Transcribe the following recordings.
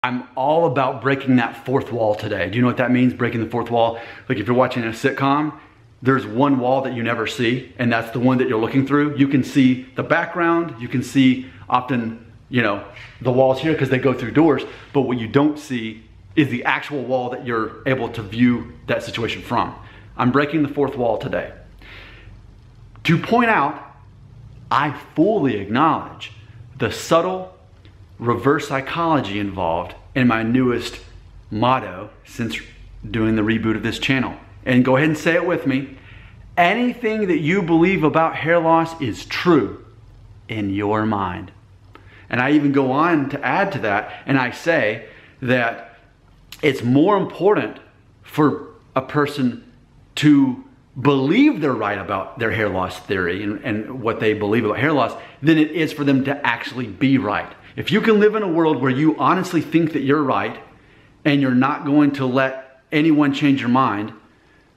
I'm all about breaking that fourth wall today. Do you know what that means, breaking the fourth wall? Like if you're watching a sitcom, there's one wall that you never see, and that's the one that you're looking through. You can see the background, you can see often, the walls here because they go through doors, but what you don't see is the actual wall that you're able to view that situation from. I'm breaking the fourth wall today. To point out, I fully acknowledge the subtle reverse psychology involved in my newest motto since doing the reboot of this channel. And go ahead and say it with me. Anything that you believe about hair loss is true in your mind. And I even go on to add to that, and I say that it's more important for a person to believe they're right about their hair loss theory and what they believe about hair loss than it is for them to actually be right. If you can live in a world where you honestly think that you're right and you're not going to let anyone change your mind,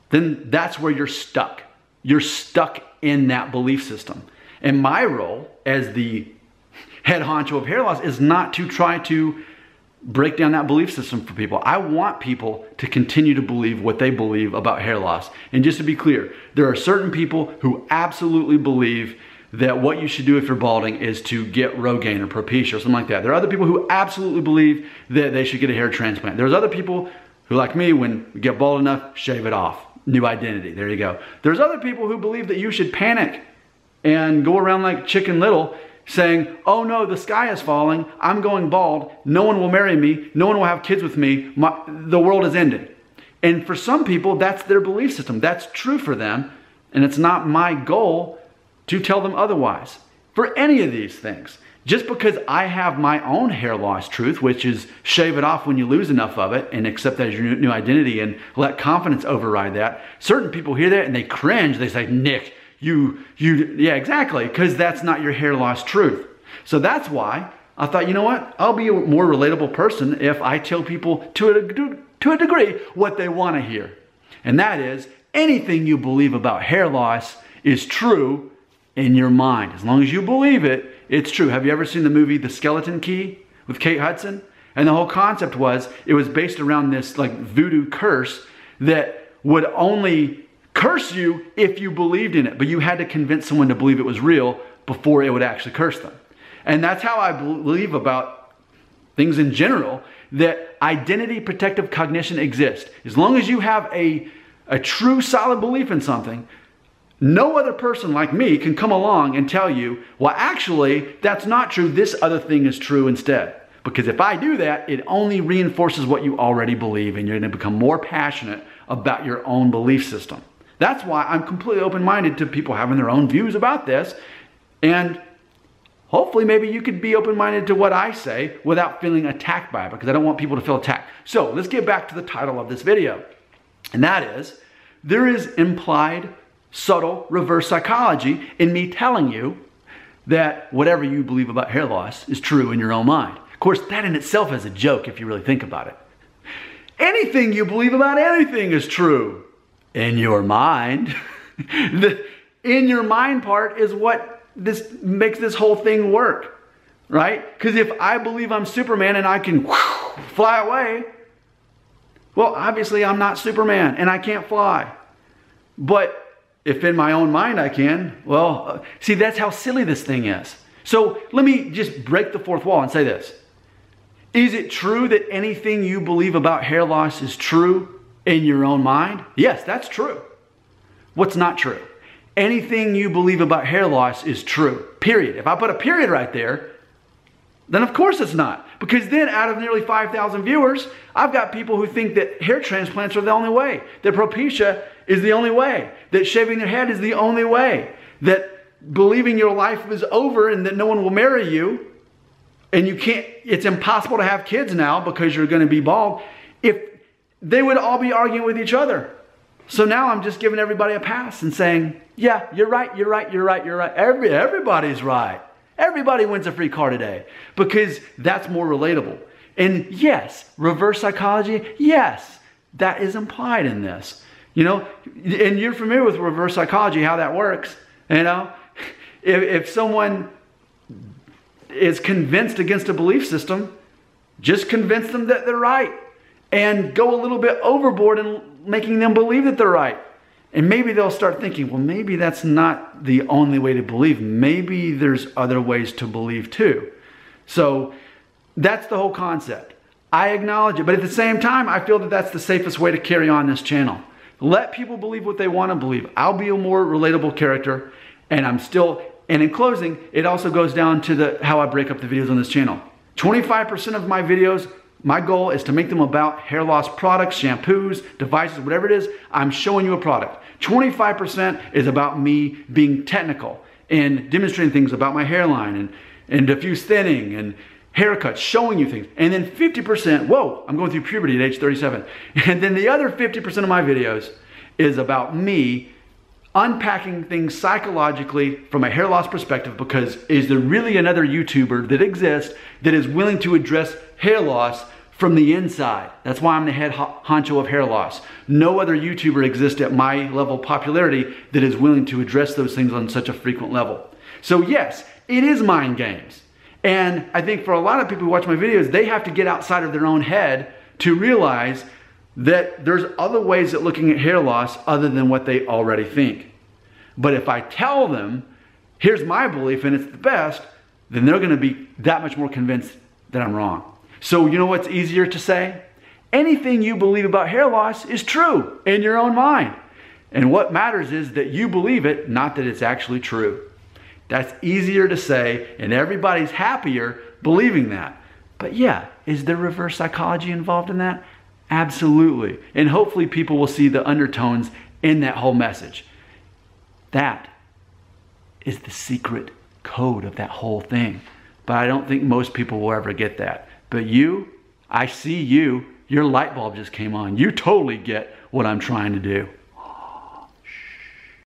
then that's where you're stuck. You're stuck in that belief system. And my role as the head honcho of hair loss is not to try to break down that belief system for people. I want people to continue to believe what they believe about hair loss. And just to be clear, there are certain people who absolutely believe that what you should do if you're balding is to get Rogaine or Propecia or something like that. There are other people who absolutely believe that they should get a hair transplant. There's other people who, like me, when we get bald enough, shave it off. New identity, there you go. There's other people who believe that you should panic and go around like Chicken Little saying, oh no, the sky is falling, I'm going bald, no one will marry me, no one will have kids with me, the world is ending. And for some people, that's their belief system. That's true for them, and it's not my goal to tell them otherwise. For any of these things, just because I have my own hair loss truth, which is shave it off when you lose enough of it and accept that as your new identity and let confidence override that, certain people hear that and they cringe. They say, Nick, yeah, exactly, because that's not your hair loss truth. So that's why I thought, you know what? I'll be a more relatable person if I tell people to a degree what they want to hear. And that is, anything you believe about hair loss is true in your mind. As long as you believe it, it's true. Have you ever seen the movie The Skeleton Key with Kate Hudson? And the whole concept was, it was based around this like voodoo curse that would only curse you if you believed in it, but you had to convince someone to believe it was real before it would actually curse them. And that's how I believe about things in general, that identity protective cognition exists. As long as you have a true solid belief in something, no other person like me can come along and tell you, well, actually, that's not true. This other thing is true instead. Because if I do that, it only reinforces what you already believe, and you're going to become more passionate about your own belief system. That's why I'm completely open-minded to people having their own views about this. And hopefully maybe you could be open-minded to what I say without feeling attacked by it, because I don't want people to feel attacked. So let's get back to the title of this video. And that is, there is implied subtle reverse psychology in me telling you that whatever you believe about hair loss is true in your own mind. Of course, that in itself is a joke if you really think about it. Anything you believe about anything is true in your mind. The in your mind part is what makes this whole thing work, right? Because if I believe I'm Superman and I can fly away, well, obviously I'm not Superman and I can't fly. But if in my own mind I can, well, see, that's how silly this thing is. So let me just break the fourth wall and say this. Is it true that anything you believe about hair loss is true in your own mind? Yes, that's true. What's not true? Anything you believe about hair loss is true, period. If I put a period right there, then of course it's not. Because then out of nearly 5,000 viewers, I've got people who think that hair transplants are the only way, that Propecia is the only way, that shaving their head is the only way, that believing your life is over and that no one will marry you, and you can't, it's impossible to have kids now because you're going to be bald. If they would all be arguing with each other. So now I'm just giving everybody a pass and saying, yeah, you're right, you're right, you're right, you're right. Everybody's right. Everybody wins a free car today because that's more relatable. And yes, reverse psychology, yes, that is implied in this. You know, and you're familiar with reverse psychology, how that works. You know, if someone is convinced against a belief system, Just convince them that they're right and go a little bit overboard in making them believe that they're right. And maybe they'll start thinking, well, maybe that's not the only way to believe. Maybe there's other ways to believe too. So that's the whole concept. I acknowledge it, but at the same time, I feel that that's the safest way to carry on this channel. Let people believe what they want to believe. I'll be a more relatable character, and in closing, it also goes down to how I break up the videos on this channel. 25% of my videos, my goal is to make them about hair loss products, shampoos, devices, whatever it is. I'm showing you a product. 25% is about me being technical and demonstrating things about my hairline and diffuse thinning and haircuts, showing you things. And then 50%, whoa, I'm going through puberty at age 37. And then the other 50% of my videos is about me unpacking things psychologically from a hair loss perspective, because is there really another YouTuber that exists that is willing to address hair loss from the inside? That's why I'm the head honcho of hair loss. No other YouTuber exists at my level of popularity that is willing to address those things on such a frequent level. So yes, it is mind games. And I think for a lot of people who watch my videos, they have to get outside of their own head to realize that there's other ways at looking at hair loss other than what they already think. But if I tell them, here's my belief and it's the best, then they're going to be that much more convinced that I'm wrong. So you know what's easier to say? Anything you believe about hair loss is true in your own mind. And what matters is that you believe it, not that it's actually true. That's easier to say, and everybody's happier believing that. But yeah, is there reverse psychology involved in that? Absolutely. And hopefully people will see the undertones in that whole message. That is the secret code of that whole thing. But I don't think most people will ever get that. But you, I see you, your light bulb just came on. You totally get what I'm trying to do.